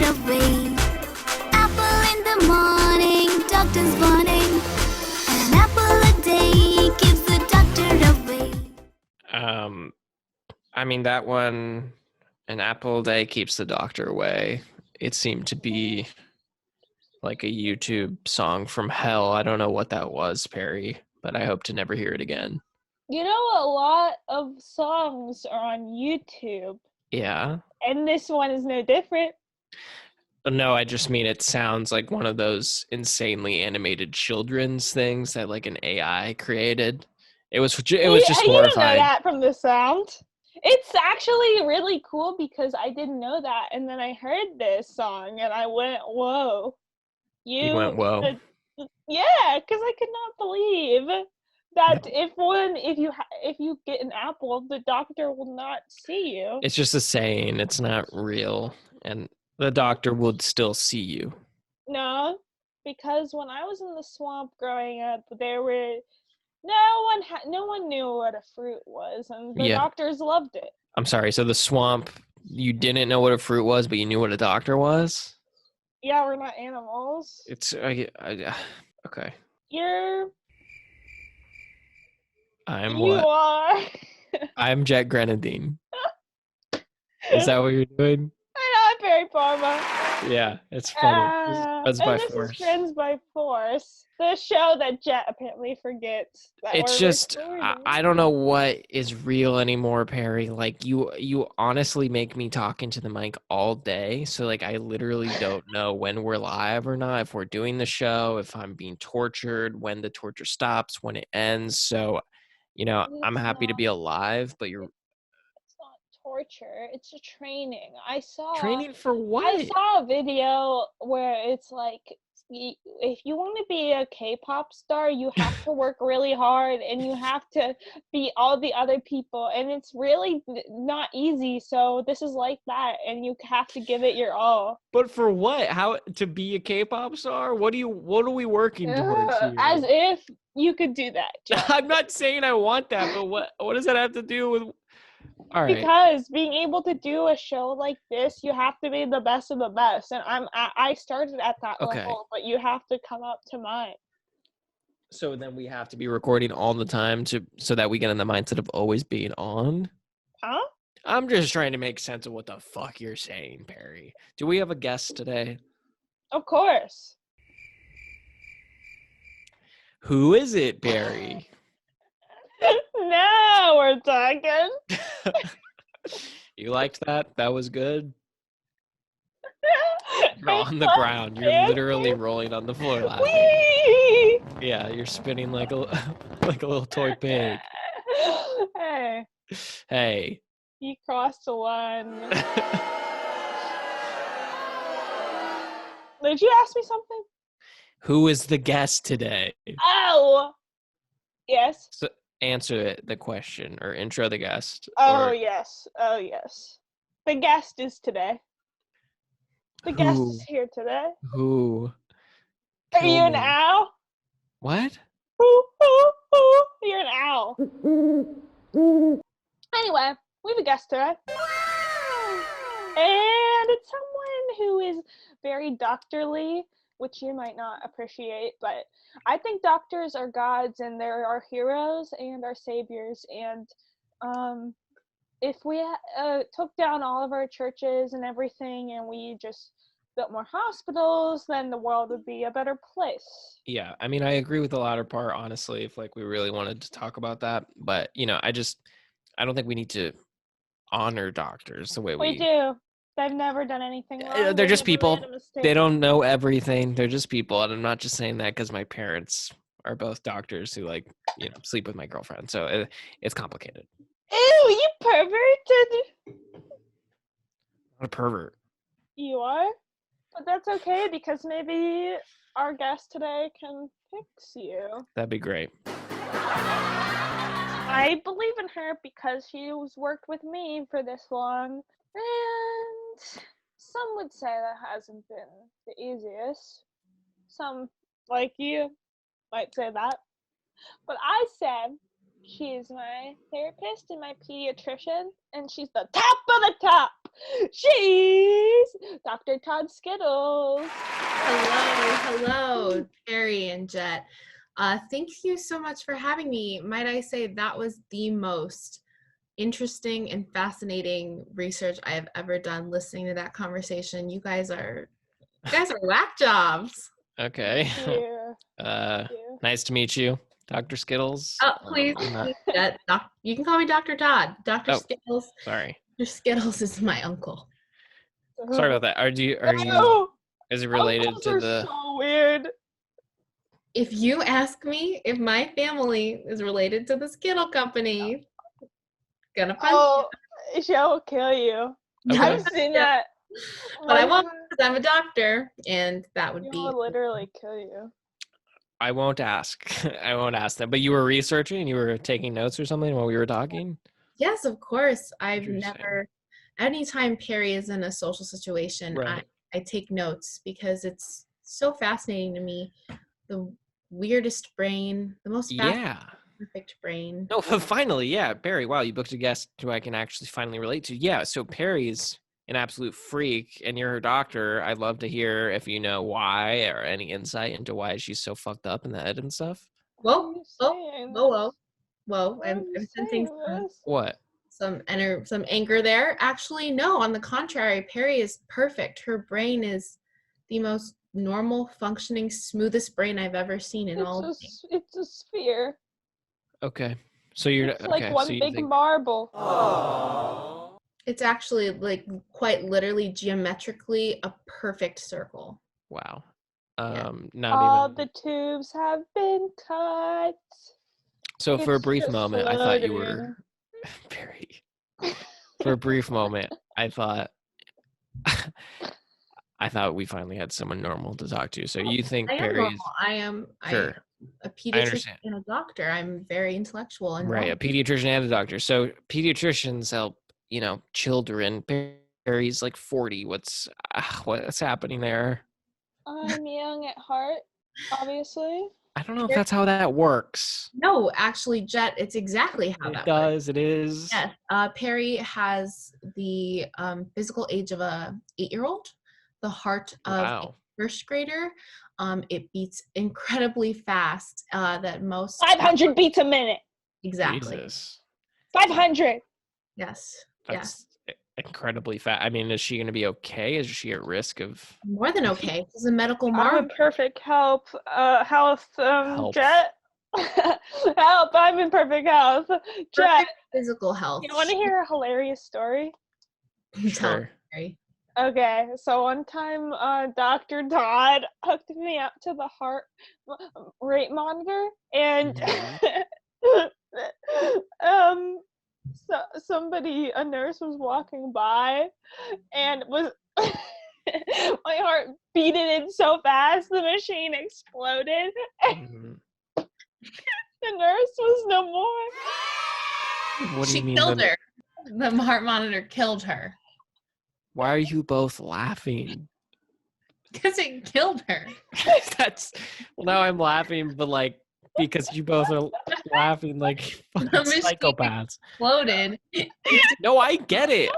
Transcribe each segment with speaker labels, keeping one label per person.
Speaker 1: away. Apple in the morning, doctor's warning. An apple a day keeps the doctor away.
Speaker 2: I mean, that one, an apple a day keeps the doctor away. It seemed to be like a YouTube song from hell. I don't know what that was, Perry, but I hope to never hear it again.
Speaker 3: You know, a lot of songs are on YouTube.
Speaker 2: Yeah.
Speaker 3: And this one is no different.
Speaker 2: No, I just mean it sounds like one of those insanely animated children's things that like an AI created. It was just
Speaker 3: You don't know
Speaker 2: horrifying.
Speaker 3: that from the sound. It's actually really cool because I didn't know that, and then I heard this song and I went, "Whoa!"
Speaker 2: You went, "Whoa!"
Speaker 3: Yeah, because I could not believe that if you get an apple, the doctor will not see you.
Speaker 2: It's just a saying. It's not real, and the doctor would still see you.
Speaker 3: No, because when I was in the swamp growing up, no one knew what a fruit was, and the doctors loved it.
Speaker 2: I'm sorry. So the swamp, you didn't know what a fruit was, but you knew what a doctor was?
Speaker 3: Yeah, we're not animals.
Speaker 2: It's okay.
Speaker 3: You
Speaker 2: What?
Speaker 3: are.
Speaker 2: I'm Jet Grenadine. Is that what you're doing?
Speaker 3: I'm very Parma.
Speaker 2: Yeah, it's funny. That's by
Speaker 3: this
Speaker 2: force.
Speaker 3: Is Friends by Force, the show that Jet apparently forgets.
Speaker 2: It's just I don't know what is real anymore, Perry. Like you honestly make me talk into the mic all day, so like I literally don't know when we're live or not, if we're doing the show, if I'm being tortured, when the torture stops, when it ends. So, I'm happy to be alive, but you're
Speaker 3: torture. It's a training.
Speaker 2: Training for what?
Speaker 3: I saw a video where it's like, if you want to be a K-pop star, you have to work really hard and you have to beat all the other people, and it's really not easy. So this is like that, and you have to give it your all.
Speaker 2: But for what? How to be a K-pop star? What are we working towards here?
Speaker 3: As if you could do that, Jeff.
Speaker 2: I'm not saying I want that, but what does that have to do with? All right.
Speaker 3: Because being able to do a show like this, you have to be the best of the best, and I started at that level, but you have to come up to mine.
Speaker 2: So then we have to be recording all the time so that we get in the mindset of always being on?
Speaker 3: Huh?
Speaker 2: I'm just trying to make sense of what the fuck you're saying, Perry. Do we have a guest today?
Speaker 3: Of course.
Speaker 2: Who is it, Perry?
Speaker 3: Now we're talking.
Speaker 2: You liked that? That was good? You're on the ground. You're literally rolling on the floor laughing.
Speaker 3: Whee!
Speaker 2: Yeah, you're spinning like a little toy pig. Hey.
Speaker 3: You crossed a line. Did you ask me something?
Speaker 2: Who is the guest today?
Speaker 3: Oh! Yes.
Speaker 2: So answer the question or intro the guest.
Speaker 3: Yes. The guest is today. The guest is here today.
Speaker 2: Who?
Speaker 3: Are you an owl?
Speaker 2: What?
Speaker 3: You're an owl. Anyway, we have a guest today. And it's someone who is very doctorly, which you might not appreciate, but I think doctors are gods and they're our heroes and our saviors. And if we took down all of our churches and everything and we just built more hospitals, then the world would be a better place.
Speaker 2: Yeah, I mean, I agree with the latter part, honestly, if like we really wanted to talk about that. But, I don't think we need to honor doctors the way
Speaker 3: we do. They've never done anything wrong.
Speaker 2: They're just people. They don't know everything. They're just people. And I'm not just saying that because my parents are both doctors who sleep with my girlfriend. So it's complicated.
Speaker 3: Ew, you perverted.
Speaker 2: Not a pervert.
Speaker 3: You are? But that's okay because maybe our guest today can fix you.
Speaker 2: That'd be great.
Speaker 3: I believe in her because she's worked with me for this long. And some would say that hasn't been the easiest. Some, like you, might say that. But I said she's my therapist and my pediatrician, and she's the top of the top. She's Dr. Todd Skittles.
Speaker 4: Hello, Terry and Jet. Thank you so much for having me. Might I say that was the most interesting and fascinating research I have ever done. Listening to that conversation, you guys are whack jobs.
Speaker 2: Okay.
Speaker 3: Yeah.
Speaker 2: Nice to meet you, Dr. Skittles.
Speaker 4: Oh, please,
Speaker 2: I'm not-
Speaker 4: Jet. You can call me Dr. Todd. Dr.
Speaker 2: Oh.
Speaker 4: Skittles.
Speaker 2: Sorry.
Speaker 4: Dr. Skittles is my uncle.
Speaker 2: Sorry about that. Are you?
Speaker 3: No,
Speaker 2: Is it related
Speaker 3: uncles
Speaker 2: to
Speaker 3: are
Speaker 2: the?
Speaker 3: so weird.
Speaker 4: If you ask me if my family is related to the Skittle Company, gonna punch
Speaker 3: Oh, she'll kill you.
Speaker 2: Okay.
Speaker 3: I've seen that.
Speaker 4: but I
Speaker 3: one
Speaker 4: won't
Speaker 3: time.
Speaker 4: because I'm a doctor, and that would
Speaker 3: She
Speaker 4: be
Speaker 3: will literally kill you.
Speaker 2: I won't ask. I won't ask them. But you were researching. You were taking notes or something while we were talking.
Speaker 4: yes, of course. I've
Speaker 2: Interesting.
Speaker 4: never. Anytime Perry is in a social situation,
Speaker 2: Right.
Speaker 4: I take notes because it's so fascinating to me. The weirdest brain, the most
Speaker 2: Yeah.
Speaker 4: perfect brain.
Speaker 2: No, finally, yeah, Barry. Wow, you booked a guest who I can actually finally relate to. Yeah, so Perry's an absolute freak, and you're her doctor. I'd love to hear if you know why or any insight into why she's so fucked up in the head and stuff.
Speaker 3: Why are
Speaker 4: Whoa,
Speaker 3: you
Speaker 4: whoa,
Speaker 3: saying
Speaker 4: whoa,
Speaker 3: this?
Speaker 4: whoa!
Speaker 3: Why are
Speaker 4: I'm
Speaker 3: you
Speaker 4: sensing
Speaker 3: saying this?
Speaker 2: What?
Speaker 4: some anger there. Actually, no. On the contrary, Perry is perfect. Her brain is the most normal, functioning, smoothest brain I've ever seen in all. of me.
Speaker 3: It's a sphere.
Speaker 2: Okay, so you're
Speaker 3: It's like
Speaker 2: okay.
Speaker 3: one
Speaker 2: so you
Speaker 3: big
Speaker 2: think?
Speaker 3: marble.
Speaker 4: It's actually like quite literally geometrically a perfect circle.
Speaker 2: Wow.
Speaker 4: Yeah.
Speaker 2: Not
Speaker 3: All
Speaker 2: even.
Speaker 3: the tubes have been cut.
Speaker 2: So for a
Speaker 3: It's
Speaker 2: brief
Speaker 3: just
Speaker 2: moment, I thought you
Speaker 3: floating.
Speaker 2: were Barry. For a brief moment, I thought. I thought we finally had someone normal to talk to. So you think
Speaker 4: I am
Speaker 2: Perry's
Speaker 4: normal. I am
Speaker 2: sure,
Speaker 4: a
Speaker 2: I
Speaker 4: pediatrician
Speaker 2: understand.
Speaker 4: and a doctor. I'm very intellectual and
Speaker 2: Right, a pediatrician and a doctor. So pediatricians help, children. Perry's like 40. What's happening there?
Speaker 3: I'm young at heart, obviously.
Speaker 2: I don't know if that's how that works.
Speaker 4: no, actually, Jet, it's exactly how
Speaker 2: It
Speaker 4: that works.
Speaker 2: does. It is.
Speaker 4: Yes, Perry has the physical age of a 8-year-old, the heart of a
Speaker 2: Wow.
Speaker 4: first grader. It beats incredibly fast. That most
Speaker 3: 500 beats a minute.
Speaker 4: exactly.
Speaker 2: Jesus.
Speaker 3: 500.
Speaker 4: Yes,
Speaker 2: That's incredibly fast. I mean, is she going to be okay? Is she at risk of
Speaker 4: more than okay. This is a medical
Speaker 3: I'm
Speaker 4: marvel.
Speaker 3: in perfect health.
Speaker 2: Help.
Speaker 3: Jet. Help! I'm in perfect health. Jet.
Speaker 4: Perfect physical health.
Speaker 3: You want to hear a hilarious story?
Speaker 4: Tell me,
Speaker 2: Sure.
Speaker 4: Perry.
Speaker 3: Okay, so one time, Dr. Todd hooked me up to the heart rate monitor, and a nurse was walking by, and was my heart beating in so fast the machine exploded, and
Speaker 2: Mhm.
Speaker 3: the nurse was no more.
Speaker 2: What do
Speaker 4: She
Speaker 2: you mean?
Speaker 4: killed her. The heart monitor killed her
Speaker 2: Why are you both laughing?
Speaker 4: because it killed her.
Speaker 2: Now I'm laughing, but like because you both are laughing like fucking
Speaker 4: The machine
Speaker 2: psychopaths.
Speaker 4: Exploded.
Speaker 2: No, I get it,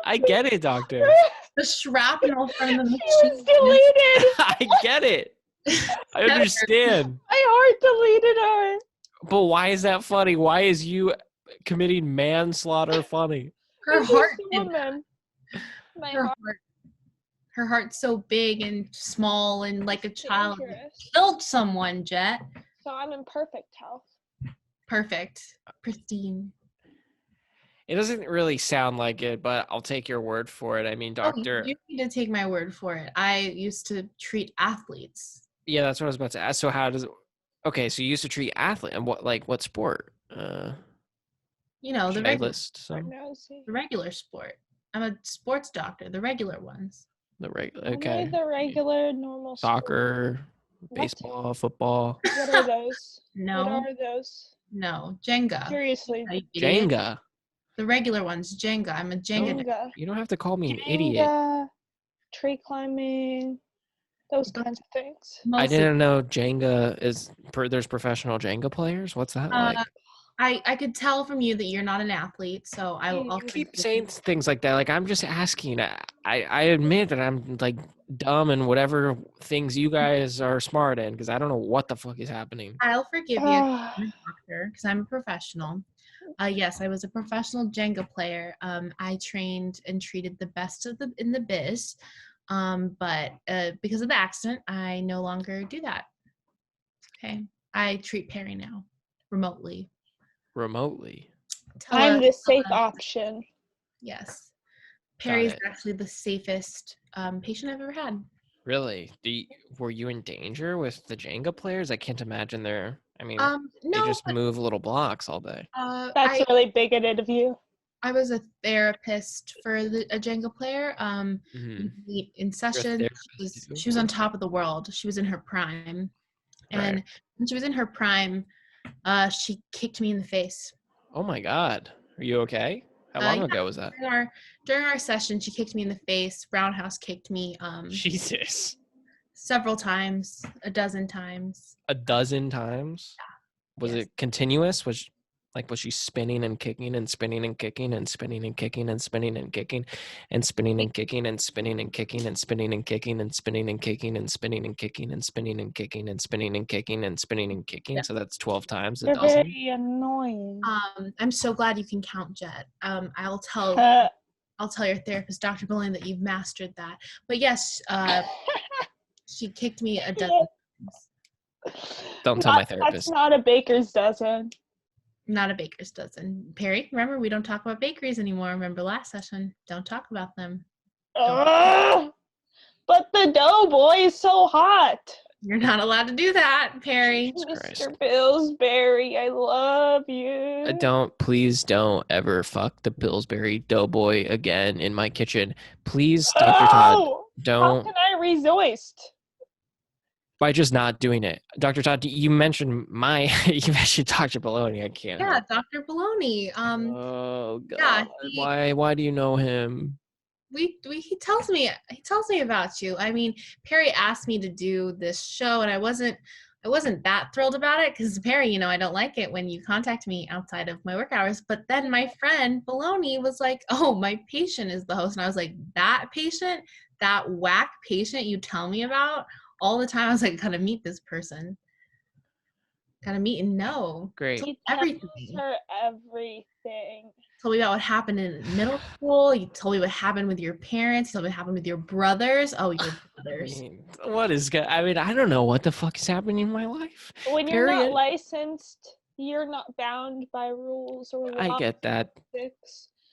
Speaker 2: doctor.
Speaker 4: The shrapnel from the
Speaker 3: She
Speaker 4: machine.
Speaker 3: was deleted.
Speaker 2: I get it. I understand.
Speaker 3: My heart deleted her.
Speaker 2: But why is that funny? Why is you committing manslaughter funny?
Speaker 4: Her
Speaker 3: I'm
Speaker 4: heart.
Speaker 3: just a woman. My
Speaker 4: Her
Speaker 3: heart
Speaker 4: heart. Her heart's so big and small and like a
Speaker 3: is
Speaker 4: child.
Speaker 3: dangerous.
Speaker 4: Killed someone, Jet.
Speaker 3: So I'm in perfect health.
Speaker 4: Perfect. Pristine.
Speaker 2: It doesn't really sound like it, but I'll take your word for it. I mean, doctor.
Speaker 4: Oh, you need to take my word for it. I used to treat athletes.
Speaker 2: Yeah, that's what I was about to ask. So how does it? Okay, so you used to treat athlete and what sport?
Speaker 4: You know,
Speaker 2: Should I list some?
Speaker 4: the regular sport. I'm a sports doctor, the regular ones.
Speaker 2: The regular.
Speaker 3: Only
Speaker 2: Okay.
Speaker 3: the regular normal
Speaker 2: Soccer,
Speaker 3: What?
Speaker 2: baseball, football,
Speaker 3: What are those?
Speaker 4: No,
Speaker 3: What are those?
Speaker 4: no. Jenga.
Speaker 3: Seriously.
Speaker 4: You idiot.
Speaker 2: Jenga.
Speaker 4: The regular ones, Jenga. I'm a Jenga.
Speaker 3: Jenga.
Speaker 2: You don't have to call me an idiot.
Speaker 3: Jenga, tree climbing, those kinds of things.
Speaker 2: I
Speaker 4: Mostly,
Speaker 2: didn't know Jenga is. There's professional Jenga players. What's that like?
Speaker 4: I could tell from you that you're not an athlete, so I'll
Speaker 2: Keep saying things like that. Like, I'm just asking. I admit that I'm like dumb and whatever things you guys are smart in, because I don't know what the fuck is happening.
Speaker 4: I'll forgive you, I'm a doctor, because I'm a professional. Yes, I was a professional Jenga player. I trained and treated the best in the biz, but because of the accident, I no longer do that. Okay, I treat Perry now remotely.
Speaker 2: Remotely.
Speaker 3: I'm the safe option.
Speaker 4: Yes, Perry's
Speaker 2: it.
Speaker 4: actually the safest patient I've ever had.
Speaker 2: Really? Were you in danger with the Jenga players? I can't imagine they're. I mean,
Speaker 4: No,
Speaker 2: they just
Speaker 4: but,
Speaker 2: move little blocks all day.
Speaker 3: That's really bigoted of you.
Speaker 4: I was a therapist for a Jenga player.
Speaker 2: Mhm.
Speaker 4: We meet in session.
Speaker 2: therapist too?
Speaker 4: She was on top of the world. She was in her prime, and
Speaker 2: Right.
Speaker 4: when she was in her prime, she kicked me in the face.
Speaker 2: Oh my God. Are you okay? How long ago was that?
Speaker 4: During our session, she kicked me in the face. Roundhouse kicked me
Speaker 2: Jesus.
Speaker 4: several times, a dozen times.
Speaker 2: A dozen times? Was
Speaker 4: Yes.
Speaker 2: it continuous? Was she spinning and kicking and spinning and kicking and spinning and kicking and spinning and kicking and spinning and kicking and spinning and kicking and spinning and kicking and spinning and kicking and spinning and kicking and spinning and kicking and spinning and kicking and spinning and kicking? So that's 12 times a
Speaker 3: You're
Speaker 2: dozen.
Speaker 3: very annoying.
Speaker 4: I'm so glad you can count, Jet. I'll tell your therapist, Dr. Bolin, that you've mastered that. But yes, she kicked me a dozen times.
Speaker 2: Don't tell my
Speaker 3: That's
Speaker 2: therapist.
Speaker 3: not a baker's dozen.
Speaker 4: Not a baker's dozen. Perry, remember, we don't talk about bakeries anymore. Remember last session? Don't talk about them.
Speaker 3: But the doughboy is so hot.
Speaker 4: You're not allowed to do that, Perry.
Speaker 3: Mr. Pillsbury, I love you.
Speaker 2: Please don't ever fuck the Pillsbury Doughboy again in my kitchen. Please, Dr. Todd, don't.
Speaker 3: How can I resist?
Speaker 2: By just not doing it. Dr. Todd, you mentioned Dr. Baloney. I can't.
Speaker 4: Yeah, Dr. Baloney.
Speaker 2: Oh God.
Speaker 4: Yeah,
Speaker 2: Why do you know him?
Speaker 4: he tells me about you. I mean, Perry asked me to do this show, and I wasn't that thrilled about it because Perry, I don't like it when you contact me outside of my work hours. But then my friend Baloney was like, "Oh, my patient is the host," and I was like, "That patient, that whack patient you tell me about all the time." I was like, "Gotta meet this person. Gotta meet and know."
Speaker 2: Great.
Speaker 3: He
Speaker 4: Everything.
Speaker 3: tells her everything.
Speaker 4: Told me about what happened in middle school. You told me what happened with your parents. You told me what happened with your brothers. Oh, your brothers.
Speaker 2: I don't know what the fuck is happening in my life.
Speaker 3: When you're not licensed, you're not bound by rules or laws.
Speaker 2: I get that.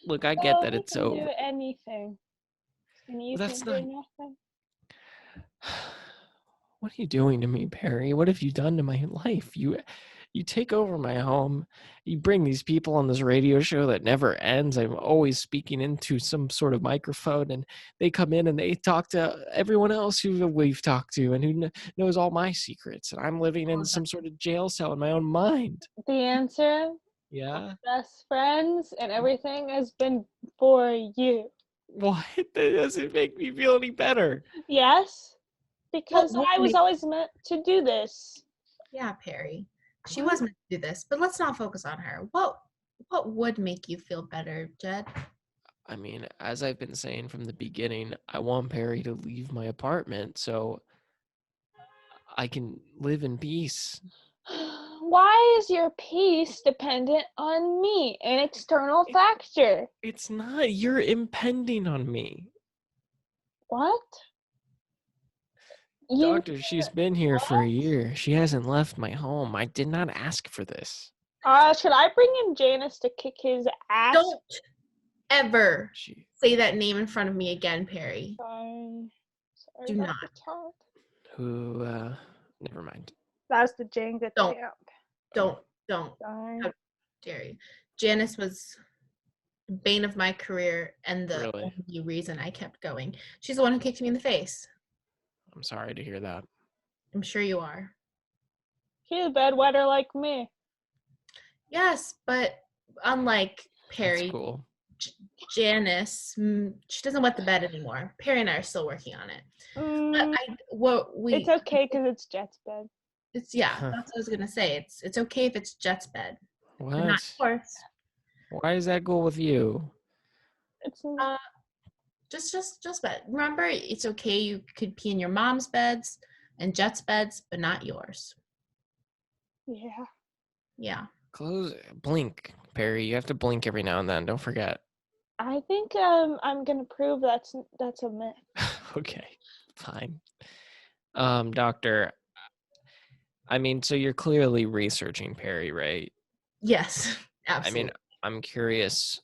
Speaker 2: Look, I get that it's so.
Speaker 3: You can do anything. And you can do nothing.
Speaker 2: What are you doing to me, Perry? What have you done to my life? You take over my home. You bring these people on this radio show that never ends. I'm always speaking into some sort of microphone, and they come in and they talk to everyone else who we've talked to and who knows all my secrets. And I'm living in some sort of jail cell in my own mind.
Speaker 3: The answer?
Speaker 2: Yeah.
Speaker 3: Best friends and everything has been for you.
Speaker 2: What? That doesn't make me feel any better.
Speaker 3: Yes, because I was always meant to do this.
Speaker 4: Yeah, Perry. She was meant to do this, but let's not focus on her. What would make you feel better, Jed?
Speaker 2: I mean, as I've been saying from the beginning, I want Perry to leave my apartment so I can live in peace.
Speaker 3: Why is your peace dependent on me, an external factor?
Speaker 2: It's not. You're impending on me.
Speaker 3: What?
Speaker 2: Doctor, she's been here for a year. She hasn't left my home. I did not ask for this.
Speaker 3: Should I bring in Janice to kick his ass?
Speaker 4: Don't ever say that name in front of me again, Perry.
Speaker 3: Sorry,
Speaker 4: do not.
Speaker 2: Never mind.
Speaker 3: That's the Jenga champ.
Speaker 4: Don't.
Speaker 3: Sorry.
Speaker 4: How dare you? Janice was the bane of my career and the only reason I kept going. She's the one who kicked me in the face.
Speaker 2: I'm sorry to hear that.
Speaker 4: I'm sure you are.
Speaker 3: She's a bedwetter like me.
Speaker 4: Yes, but unlike Perry,
Speaker 2: That's cool.
Speaker 4: Janice, she doesn't wet the bed anymore. Perry and I are still working on it.
Speaker 3: It's okay because it's Jet's bed.
Speaker 4: That's what I was gonna say. It's okay if it's Jet's bed. but not
Speaker 2: What?
Speaker 4: yours.
Speaker 2: Why is that cool with you?
Speaker 3: It's
Speaker 4: Just bed. Remember, it's okay. You could pee in your mom's beds and Jet's beds, but not yours.
Speaker 3: yeah.
Speaker 4: Yeah.
Speaker 2: Blink, Perry. You have to blink every now and then. Don't forget.
Speaker 3: I think I'm gonna prove that's a myth.
Speaker 2: Okay, fine. Doctor, I mean, so you're clearly researching Perry, right?
Speaker 4: Yes.
Speaker 2: I
Speaker 4: Absolutely.
Speaker 2: mean, I'm curious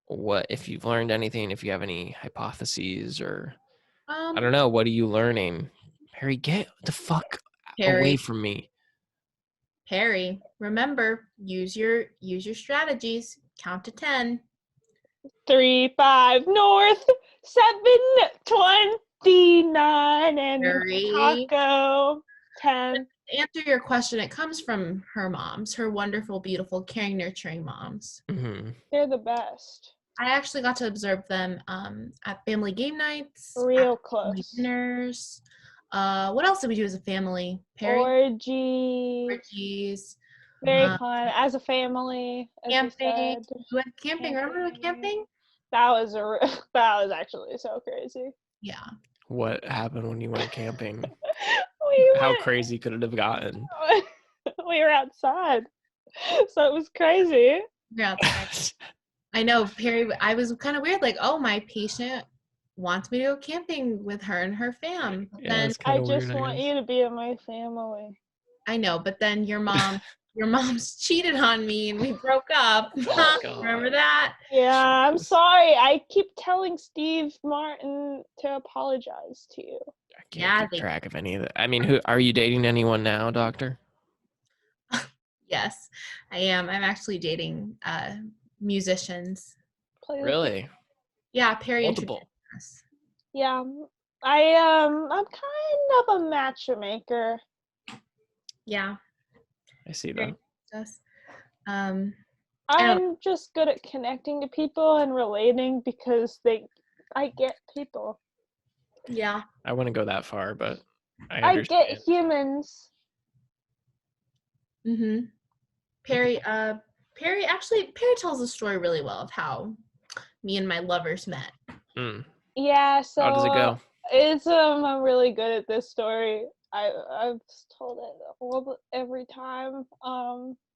Speaker 2: what if you've learned anything, if you have any hypotheses or I don't know, what are you learning? Perry, get the fuck away from me.
Speaker 4: Perry, remember, use your strategies. Count to 10.
Speaker 3: 3, 5, north, 729, and
Speaker 4: Perry.
Speaker 3: taco 10.
Speaker 4: To answer your question, it comes from her moms, her wonderful, beautiful, caring, nurturing moms.
Speaker 2: Mm-hmm.
Speaker 3: They're the best.
Speaker 4: I actually got to observe them at family game nights,
Speaker 3: Real
Speaker 4: at family
Speaker 3: close.
Speaker 4: dinners. What else did we do as a family? Perry?
Speaker 3: Orgies. Very fun as a family. As
Speaker 4: Camping.
Speaker 3: we said.
Speaker 4: We went camping. Remember the camping?
Speaker 3: That was actually so crazy.
Speaker 4: Yeah.
Speaker 2: What happened when you went camping?
Speaker 3: How
Speaker 2: crazy could it have gotten?
Speaker 3: We were outside, so it was crazy.
Speaker 4: Yeah. I know, Perry. I was kind of weird. Like, oh, my patient wants me to go camping with her and her fam. But
Speaker 2: Yeah,
Speaker 4: then
Speaker 2: it's kinda
Speaker 3: I just
Speaker 2: weird, I
Speaker 3: want
Speaker 2: guess.
Speaker 3: you to be in my family.
Speaker 4: I know, but then your mom's cheated on me and we broke up.
Speaker 2: Oh, God.
Speaker 4: Remember that?
Speaker 3: Yeah, I'm sorry. I keep telling Steve Martin to apologize to you.
Speaker 2: I can't keep track of any of that. I mean, who are you dating anyone now, doctor?
Speaker 4: Yes, I am. I'm actually dating musicians.
Speaker 2: Really?
Speaker 4: Yeah, Perry
Speaker 2: Multiple.
Speaker 4: introduced us.
Speaker 3: Yeah, I'm kind of a matchmaker.
Speaker 4: Yeah.
Speaker 2: I see that.
Speaker 3: I'm just good at connecting to people and relating because I get people.
Speaker 4: Yeah.
Speaker 2: I wouldn't go that far, but
Speaker 3: I get humans.
Speaker 4: Mm-hmm. Perry tells the story really well of how me and my lovers met.
Speaker 2: Mm.
Speaker 3: Yeah, so
Speaker 2: How does it go?
Speaker 3: It's I'm really good at this story. I've told it every time.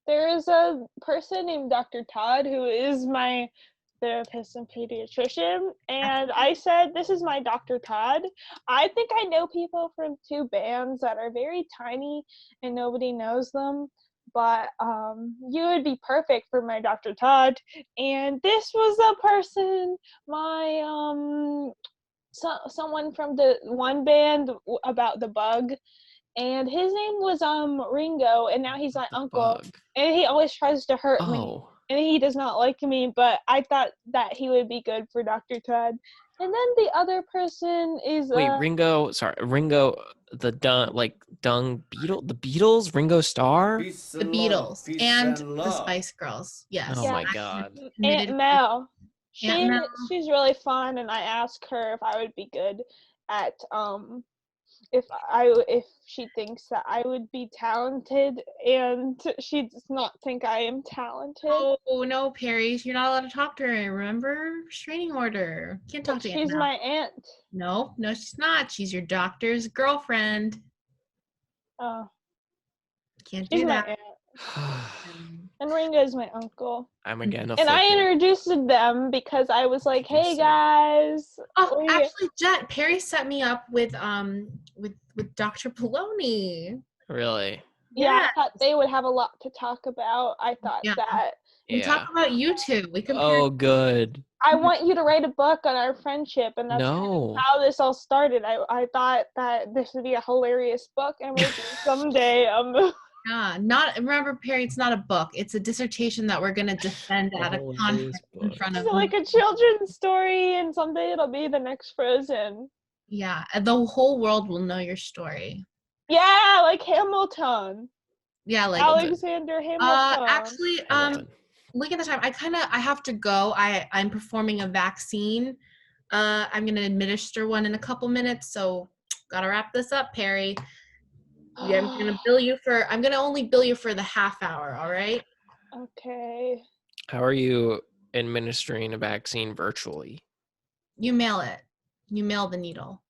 Speaker 3: There is a person named Dr. Todd who is my therapist and pediatrician, and I said, "This is my Dr. Todd. I think I know people from 2 bands that are very tiny and nobody knows them, but you would be perfect for my Dr. Todd." And this was a person, my someone from the one band about the bug, and his name was Ringo, and now he's my uncle,
Speaker 2: Bug.
Speaker 3: and he always tries to hurt me,
Speaker 2: Oh.
Speaker 3: and he does not like me, but I thought that he would be good for Dr. Todd. And then the other person is
Speaker 2: Wait, Ringo, the dung beetle, the Beatles, Ringo Starr?
Speaker 4: The Beatles and the Spice Girls. Yes.
Speaker 2: Oh my God.
Speaker 3: Aunt Mel.
Speaker 4: Aunt Mel.
Speaker 3: She's really fun, and I asked her if I would be good at if she thinks that I would be talented, and she does not think I am talented.
Speaker 4: Oh no, Perry, you're not allowed to talk to her. Remember, restraining order. Can't talk to Aunt
Speaker 3: She's
Speaker 4: Mel.
Speaker 3: my aunt.
Speaker 4: No, she's not. She's your doctor's girlfriend.
Speaker 3: Oh.
Speaker 4: Can't
Speaker 3: She's
Speaker 4: do
Speaker 3: my
Speaker 4: that.
Speaker 3: aunt. And Ringo's my uncle.
Speaker 2: I'm again
Speaker 3: And I introduced them because I was like, "Hey guys."
Speaker 4: Oh, actually, Jet, Perry set me up with Dr. Poloni.
Speaker 2: Really?
Speaker 3: Yeah, I thought they would have a lot to talk about. I thought that.
Speaker 4: We talk about you two. We compare.
Speaker 2: Oh, good.
Speaker 3: I want you to write a book on our friendship, and that's kind of how this all started. I thought that this would be a hilarious book, and maybe someday
Speaker 4: Yeah, remember, Perry, it's not a book. It's a dissertation that we're going to defend at a conference in front of
Speaker 3: It's like a children's story, and someday it'll be the next Frozen.
Speaker 4: Yeah, the whole world will know your story.
Speaker 3: Yeah, like Hamilton.
Speaker 4: Yeah, like
Speaker 3: Alexander Hamilton.
Speaker 4: Actually, look at the time. I have to go. I'm performing a vaccine. I'm going to administer one in a couple minutes, so gotta wrap this up, Perry. Yeah, I'm gonna only bill you for the half hour, all right?
Speaker 3: Okay.
Speaker 2: How are you administering a vaccine virtually?
Speaker 4: You mail it. You mail the needle.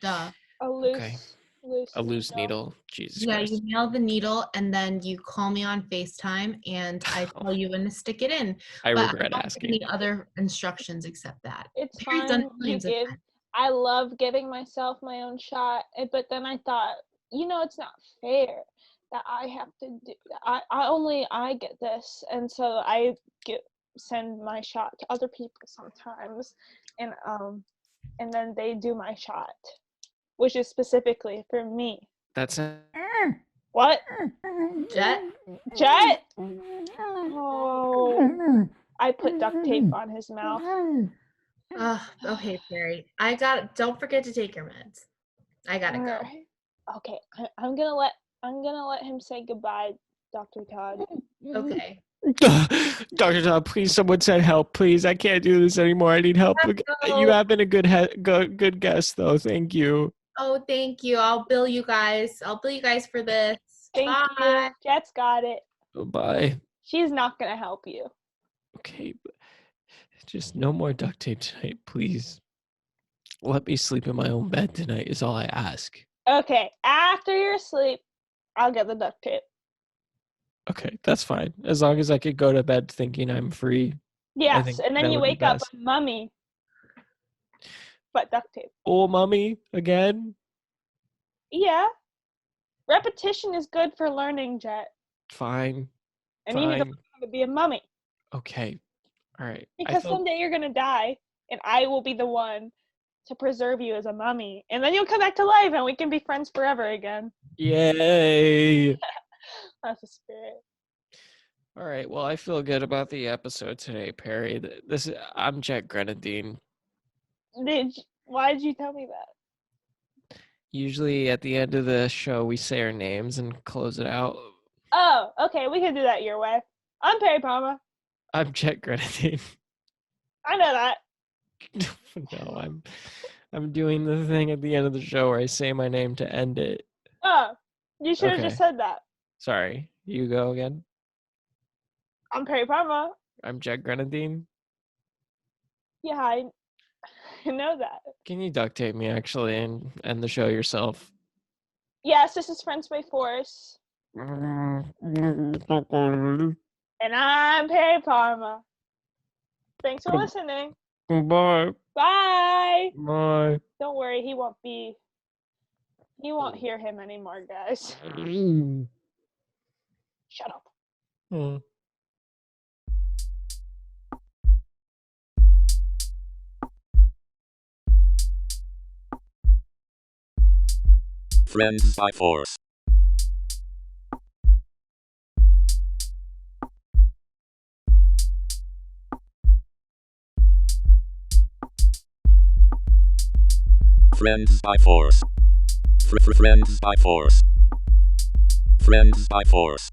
Speaker 4: Duh.
Speaker 3: A
Speaker 2: Okay.
Speaker 3: loose
Speaker 2: A loose needle. Jesus
Speaker 4: Yeah,
Speaker 2: Christ.
Speaker 4: you mail the needle and then you call me on FaceTime and I tell you when to stick it in.
Speaker 2: I
Speaker 4: But
Speaker 2: regret
Speaker 4: I don't have
Speaker 2: asking.
Speaker 4: any other instructions except that.
Speaker 3: It's
Speaker 4: Perry's done
Speaker 3: fine. You
Speaker 4: millions of
Speaker 3: give.
Speaker 4: times.
Speaker 3: I love giving myself my own shot, but then I thought, it's not fair that I have to do. I get this, and so I send my shot to other people sometimes, and then they do my shot, which is specifically for me.
Speaker 2: That's
Speaker 3: What?
Speaker 4: Jet?
Speaker 3: Jet? Oh, I put duct tape on his mouth.
Speaker 4: Okay, Perry. Don't forget to take your meds. I gotta go.
Speaker 3: Alright. Okay, I'm gonna let him say goodbye, Dr. Todd.
Speaker 4: Okay.
Speaker 2: Dr. Todd, please, someone send help, please. I can't do this anymore. I need help.
Speaker 4: Let's
Speaker 2: You
Speaker 4: go.
Speaker 2: have been a good guest, though. Thank you.
Speaker 4: Oh, thank you. I'll bill you guys for this.
Speaker 3: Thank
Speaker 4: Bye.
Speaker 3: you. Jet's got it.
Speaker 2: Bye.
Speaker 3: She's not gonna help you.
Speaker 2: Okay, but just no more duct tape tonight, please. Let me sleep in my own bed tonight is all I ask.
Speaker 3: Okay, after you're asleep, I'll get the duct tape.
Speaker 2: Okay, that's fine. As long as I could go to bed thinking I'm free.
Speaker 3: Yes,
Speaker 2: think
Speaker 3: and then
Speaker 2: that
Speaker 3: you
Speaker 2: would be
Speaker 3: wake up
Speaker 2: best.
Speaker 3: with mummy. But duct tape.
Speaker 2: Oh, mommy, again?
Speaker 3: Yeah. Repetition is good for learning, Jet.
Speaker 2: Fine.
Speaker 3: And you need to learn how to be a mummy.
Speaker 2: Okay. All right.
Speaker 3: Because someday you're gonna die, and I will be the one to preserve you as a mummy. And then you'll come back to life and we can be friends forever again.
Speaker 2: Yay.
Speaker 3: That's the spirit.
Speaker 2: All right. Well, I feel good about the episode today, Perry. I'm Jack Grenadine.
Speaker 3: Why did you tell me that?
Speaker 2: Usually at the end of the show, we say our names and close it out.
Speaker 3: Oh, okay, we can do that your way. I'm Perry Parma.
Speaker 2: I'm Jack Grenadine.
Speaker 3: I know that.
Speaker 2: No, I'm doing the thing at the end of the show where I say my name to end it.
Speaker 3: Oh, you should have just said that.
Speaker 2: Sorry. You go again.
Speaker 3: I'm Perry Parma.
Speaker 2: I'm Jack Grenadine.
Speaker 3: Yeah, I know that.
Speaker 2: Can you duct tape me actually and end the show yourself?
Speaker 3: Yes, this is Friends by Force. And I'm Perry Parma. Thanks for listening.
Speaker 2: Bye.
Speaker 3: Bye.
Speaker 2: Bye.
Speaker 3: Don't worry, he won't hear him anymore, guys. Shut up.
Speaker 5: Friends by Force. Friends by Force. Friends by Force. Friends by Force.